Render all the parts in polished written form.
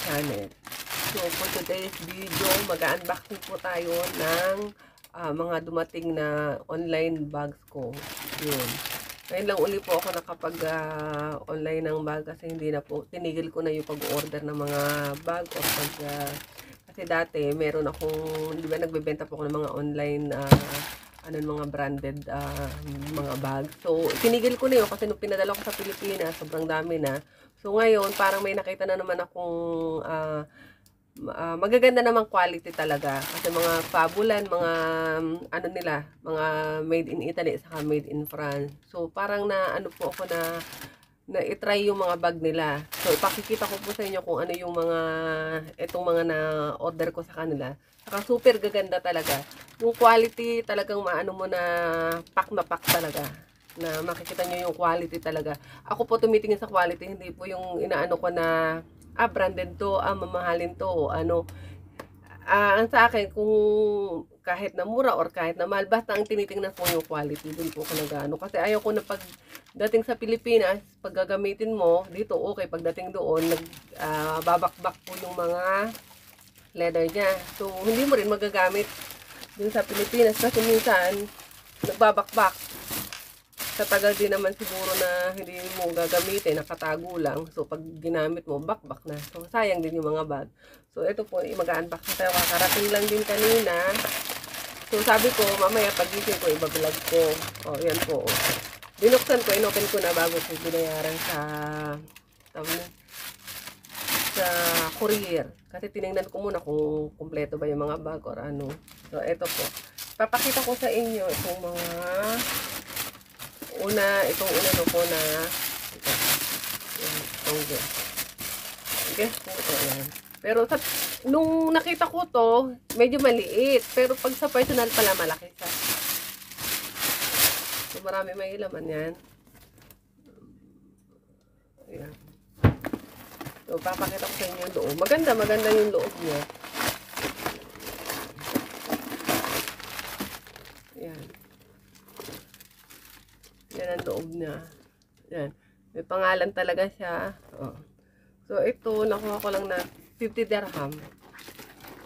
channel. So for today's video, mag-unboxing po tayo ng mga dumating na online bags ko. Yun. Ngayon lang uli po ako nakapag-online ng bag kasi hindi na po, tinigil ko na yung pag-order ng mga bag or kasi dati meron akong, di ba nagbebenta po ako ng mga online mga branded mga bag. So, tinigil ko na yun kasi nung pinadala ko sa Pilipinas, sobrang dami na. So, ngayon, parang may nakita na naman akong magaganda namang quality talaga. Kasi mga fabulan, mga mga made in Italy, saka made in France. So, parang po ako na i-try yung mga bag nila. So, ipakikita ko po sa inyo kung ano yung itong mga na-order ko sa kanila. Saka super gaganda talaga. Yung quality talagang maano mo na pack talaga. Na makikita nyo yung quality talaga. Ako po tumitingin sa quality, hindi po yung inaano ko na, branded to, mamahalin to, o ano. Ang sa akin, kung kahit na mura or kahit na mahal, basta ang tinitingnan ko yung quality, dun po ako nag-ano. Kasi ayaw ko na pagdating sa Pilipinas, pag gagamitin mo, dito okay, pagdating doon, babakbak po yung mga leather niya. So, hindi mo rin magagamit dun sa Pilipinas kasi minsan, nagbabakbak. Sa tagal din naman siguro na hindi mo gagamitin, nakatago lang. So, pag ginamit mo, bakbak na. So, sayang din yung mga bag. So, ito po, mag-unbox na tayo. Kakarating lang din kanina. So, sabi ko, mamaya pagising ko, ibablog ko. O, yan po. Binuksan ko, inopen ko na bago ko binayaran sa courier. Kasi tinignan ko muna kung kumpleto ba yung mga bag or ano. So, ito po. Papakita ko sa inyo itong mga itong una ko na ito. Itong guess po ito. Yan. Pero nung nakita ko to, medyo maliit. Pero pag sa personal pala, malaki siya. So, marami may laman yan. Ayan. So, papakita ko sa inyo yung loob. Maganda yung loob niya. Ayan. Yan ang loob niya. Yan. May pangalan talaga siya. Oh. So, ito, nakuha ko lang na 50 dirham.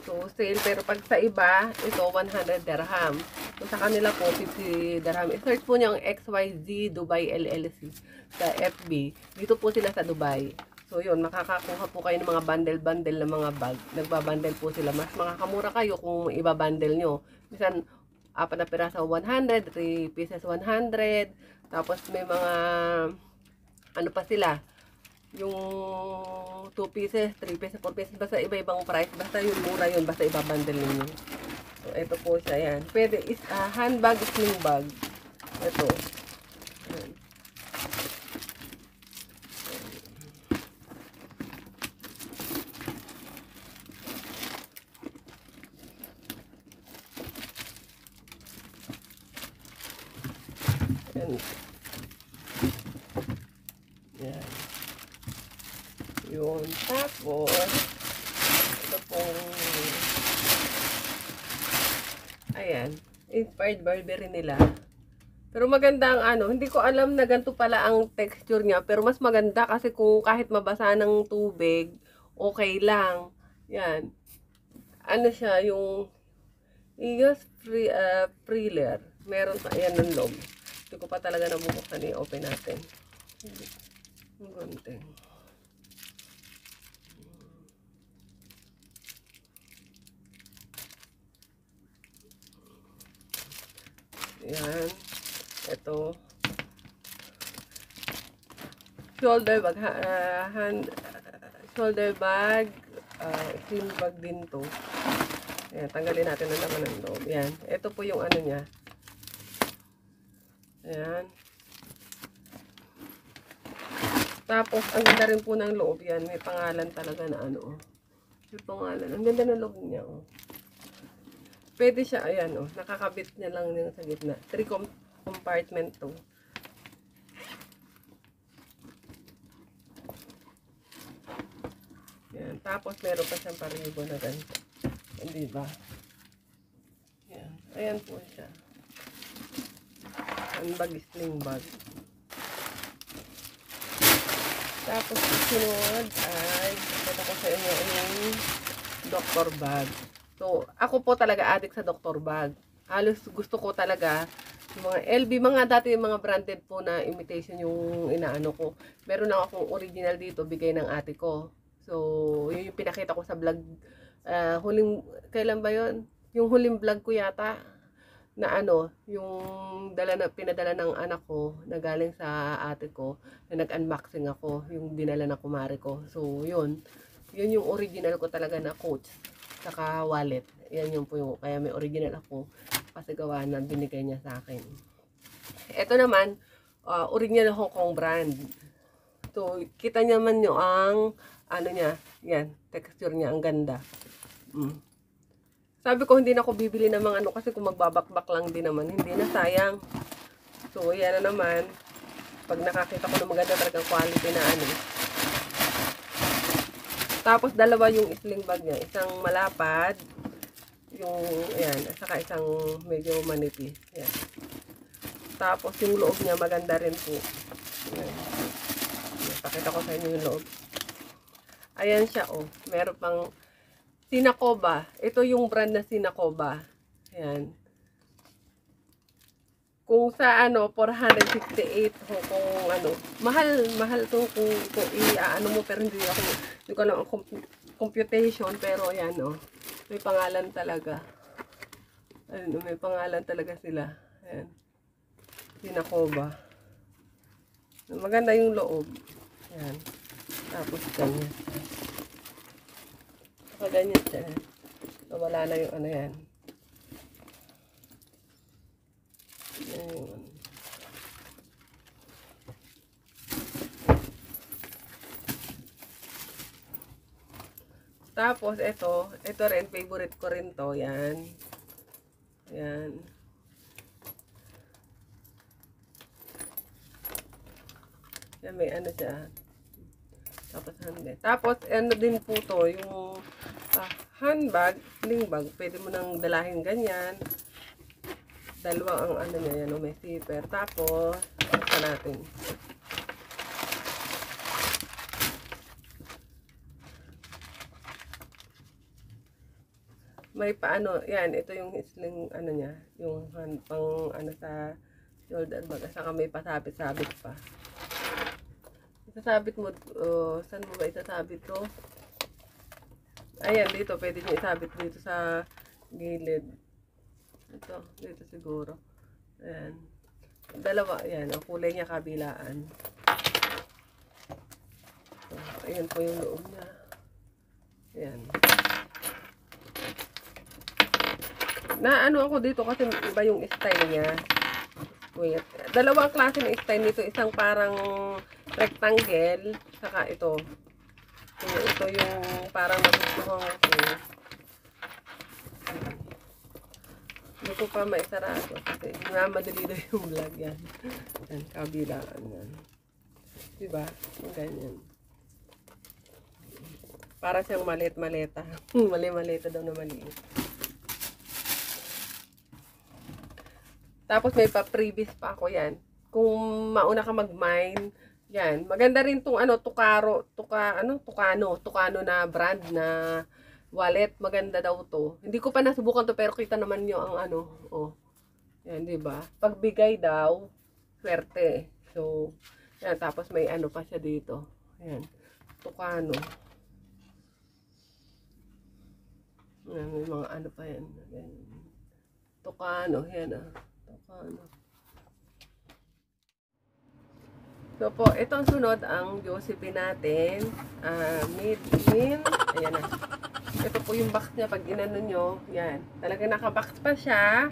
So, sale. Pero pag sa iba, ito, 100 dirham. So, sa kanila po, 50 dirham. I-search po niyo ang XYZ Dubai LLC sa FB. Dito po sila sa Dubai. So, yun, makakakuha po kayo ng mga bundle-bundle na mga bag. Nagbabundle po sila. Mas makakamura kayo kung ibabundle nyo. Minsan, 4 na piraso 100, 3 pieces 100. Tapos may mga ano pa sila, yung 2 pieces, 3 pieces, 4 pieces, basta iba-ibang price, basta yung mura yun, basta ibabundle ninyo. So, ito po siya, yan. Pwede is handbag, sling bag. Ito. Yan. Yan. Yan. Yun. Tapos, ito pong, ayan, inspired Burberry nila. Pero maganda ang hindi ko alam na ganito pala ang texture niya. Pero mas maganda kasi kung kahit mabasa ng tubig, okay lang. Yan. Ano siya, yung Friller. Meron pa, ayan ng loob. Hindi ko pa talaga nabubuksan, i-open natin. Ang gunting. Ayan. Ito. Shoulder bag. Shoulder bag. Slim bag din to. Ayan, tanggalin natin ang laman ng loob. Ayan. Ito po yung ano niya. Ayan. Tapos, ang ganda rin po ng loob. Yan, may pangalan talaga na ano. May pangalan. Ang ganda ng loob niya, oh. Pwede siya, ayan, oh. Nakakabit niya lang yung sa gitna. 3 compartment to. Yan. Tapos, meron pa siyang paribo na ganito. Hindi ba? Yan. Ayan po siya. Handbag, sling bag. Tapos sunod ay ito ko sa inyo yung Dr. Bag. So, ako po talaga addict sa Dr. Bag. Halos gusto ko talaga yung mga LV, mga dati yung mga branded po na imitation yung inaano ko. Meron na akong original dito, bigay ng ate ko. So, yun yung pinakita ko sa vlog. Kailan ba yun? Yung huling vlog ko yata na ano, yung pinadala ng anak ko na galing sa ate ko na nag-unboxing ako, yung dinala ng kumare ko. So, yun yung original ko talaga na coach saka wallet. Yan yung po yung, kaya may original ako kasi gawa na binigay niya sa akin. Ito naman, original Hong Kong brand. So, kita niyo naman nyo ang ano niya, yan, texture niya, ang ganda. Sabi ko, hindi na ako bibili ng mga ano kasi kung magbabakbak lang din naman, hindi na, sayang. So, yan na naman. Pag nakakita ko ng maganda talagang quality na ano. Tapos, dalawa yung sling bag niya. Isang malapad, yung, ayan, saka isang medyo manipis. Ayan. Tapos, yung loob niya maganda rin po. Ayan. Pakita ko sa inyo yung loob. Ayan siya, oh. Meron pang Sinakoba. Ito yung brand na Sinakoba. Ayan. Kung sa ano, 468 kung ano. Mahal to kung i-ano mo, pero hindi ko lang ang computation, pero ayan, oh. May pangalan talaga. Ano, may pangalan talaga sila. Ayan. Sinakoba. Maganda yung loob. Ayan. Tapos ganyan. Ganyan siya. Nawala na yung ano yan. Ayan. Tapos ito rin, favorite ko rin to. Yan. Yan. Yan, may ano siya. Tapos ano din po to, yung handbag, sling bag, pwede mo nang dalahin ganyan. Dalawa ang ano niya, yan, may zipper. Tapos, ito natin. May paano, yan, ito yung sling, ano niya, yung pang, ano sa shoulder bag. Saka may pasabit-sabit pa. Isasabit mo, saan mo ba isasabit to? Ayan, dito, pwede nyo isabit dito sa gilid. Ito, dito siguro. Ayan. Dalawa, ayan, ang kulay niya kabilaan. So, ayan po yung loob niya. Ayan. Naano ako dito kasi iba yung style niya. Wait. Dalawang klase ng style nito. Isang parang rectangle, saka ito. Ito yung parang nagustuhan ko. Hindi ko pa maisarado kasi madali na yung vlog yan. Yan, kabilaan yan. Diba? Yung ganyan. Para siyang malit-maleta. Mali-maleta daw na maliit. Tapos may pa-previous pa ako yan. Kung mauna ka mag-mine, yan. Maganda rin tong ano, Tucano na brand na wallet. Maganda daw to. Hindi ko pa nasubukan to pero kita naman nyo ang ano, oh. Yan, di ba? Pagbigay daw, swerte. So, yan. Tapos may ano pa siya dito. Yan. Tucano. Yan, may mga ano pa yan. Yan. Tucano, yan ah. Tucano. So po, itong sunod ang Josephine natin. Made in, ayan na. Ito po yung box niya. Pag inano nyo, yan. Talaga nakabox pa siya.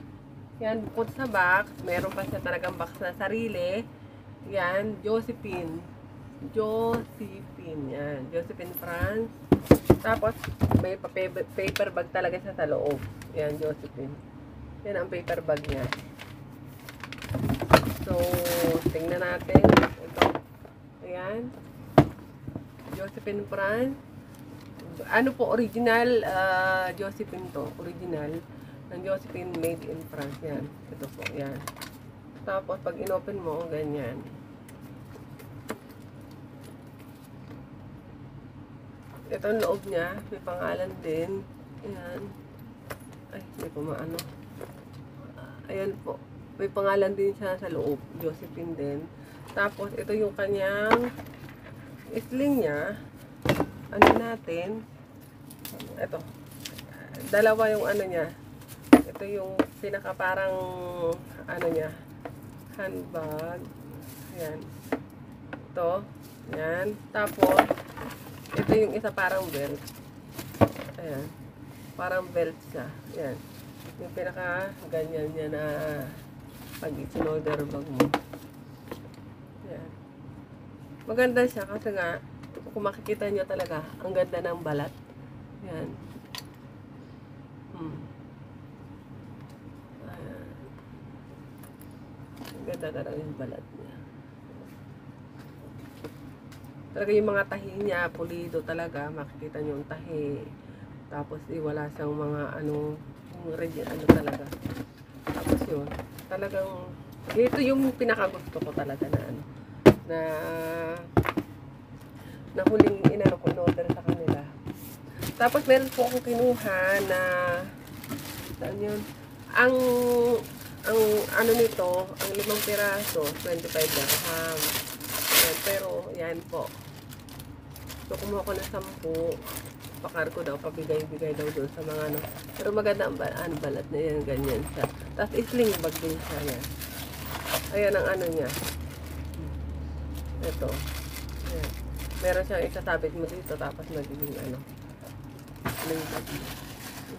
Yan, bukod sa box, meron pa siya talagang box na sarili. Yan, Josephine. Josephine, yan. Josephine France. Tapos, may paper bag talaga siya sa loob. Yan, Josephine. Yan ang paper bag niya. So, tingnan natin. Ito. Ayan. Josephine France. Ano po, original Josephine to. Original ng Josephine made in France. Yan. Ito po. Yan. Tapos, pag inopen mo, ganyan. Ito ang loob niya. May pangalan din. Ayan. Ay, hindi ko maano. Ayan po. May pangalan din siya sa loob. Josephine din. Tapos, ito yung kanyang sling niya. Ano natin. Ito. Dalawa yung ano niya. Ito yung pinaka parang ano niya. Handbag. Ayan. Ito. Ayan. Tapos, ito yung isa parang belt. Ayan. Parang belt siya. Ayan. Yung pinaka ganyan niya na pag shoulder bag mo. Ayan. Maganda siya kasi nga kung makikita nyo talaga ang ganda ng balat. Ayan. Ayan. Ang ganda talaga yung balat niya. Talaga yung mga tahi niya, pulido talaga. Makikita nyo yung tahi. Tapos wala siyang mga ano, yung rigid, ano talaga. Tapos yun, talagang, ito yung pinakagusto ko talaga na ano, na huling inano ko, in-order sa kanila. Tapos meron po akong kinuha na, saan yun? Ang ano nito, ang 5 piraso, 25 dirham. Pero, yan po. So, kumuha ko na 10. Pakar ko daw, pabigay-bigay daw doon sa mga ano. Pero maganda ang balat na yan, ganyan siya. Tapos, sling bag din siya yan. Ayan ang ano niya. Ito. Ayan. Meron siyang isasabit mo dito, tapos magiging ano. Sling bag.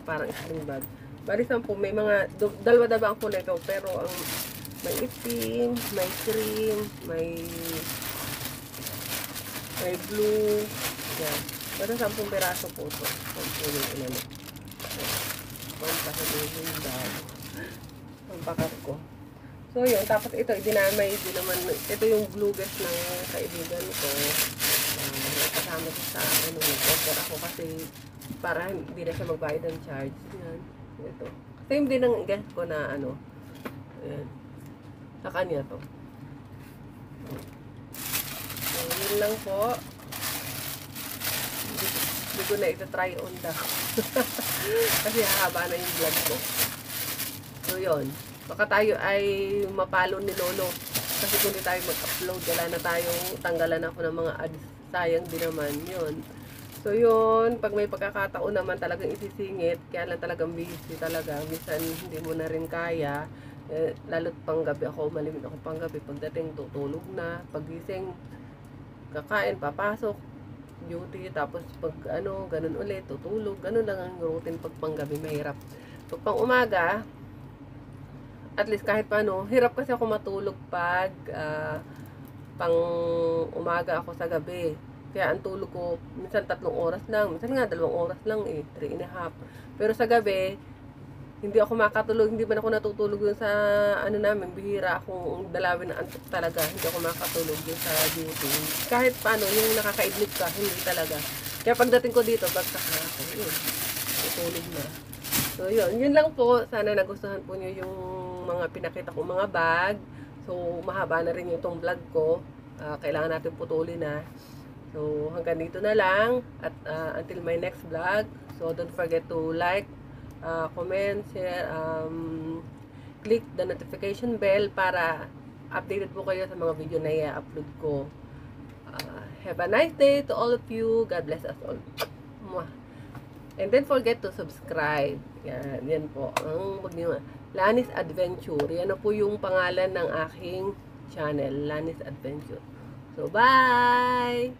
Parang sling bag. Bali 10, may mga, dalawa-dalawa ang kulay ito, pero ang may itim, may cream, may blue. Yan. Pero 10 piraso po ito. 10 yung inano. Pampasabihin daw. Pampakar ko. So yun. Tapos ito, dinamay din naman. Ito yung glue guest ng kaibigan ko. Kasama ko sa ano. Order ako kasi para hindi na siya magbayad ng charge. Yan. Ito. Same din ng guest ko na ano. Ayan. Sa kanya to. So, yun lang po. Hindi ko na ito try on daw. Kasi hahaba na yung vlog ko. So, yun. Baka tayo ay mapalo ni Lolo. Kasi kung di tayo mag-upload, wala na tayong tanggalan ako ng mga ads. Sayang din naman. Yun. So, yun. Pag may pagkakataon naman talagang isisingit, kaya lang talagang busy talaga. Minsan, hindi mo na rin kaya. Lalo't panggabi ako, malimit ako panggabi. Pagdating, tutulog na. Pagising, kakain, papasok, duty. Tapos, pag ano, ganun ulit, tutulog. Ganun lang ang routine pag panggabi. Mahirap. Pag pang umaga, at least kahit paano, hirap kasi ako matulog pag pang umaga ako sa gabi. Kaya ang tulog ko, minsan 3 oras lang, minsan nga 2 oras lang 3.5. Pero sa gabi, hindi ako makatulog, hindi man ako natutulog dun sa ano namin, bihira akong dalawin na antok talaga, hindi ako makatulog dun sa duty. Kahit paano, yung nakakaidlip ka, hindi talaga. Kaya pagdating ko dito, bagsak na ako, yun, tutulog na. So yun lang po, sana nagustuhan po nyo yung mga pinakita kong mga bag. So mahaba na rin yung itong vlog ko, kailangan natin putulin na. So hanggang dito na lang, at until my next vlog. So don't forget to like, comment, share, click the notification bell para updated po kayo sa mga video na i-upload ko. Have a nice day to all of you. God bless us all. And then forget to subscribe. Yan po. Lanis Adventure. Yan na po yung pangalan ng aking channel. Lanis Adventure. So, bye!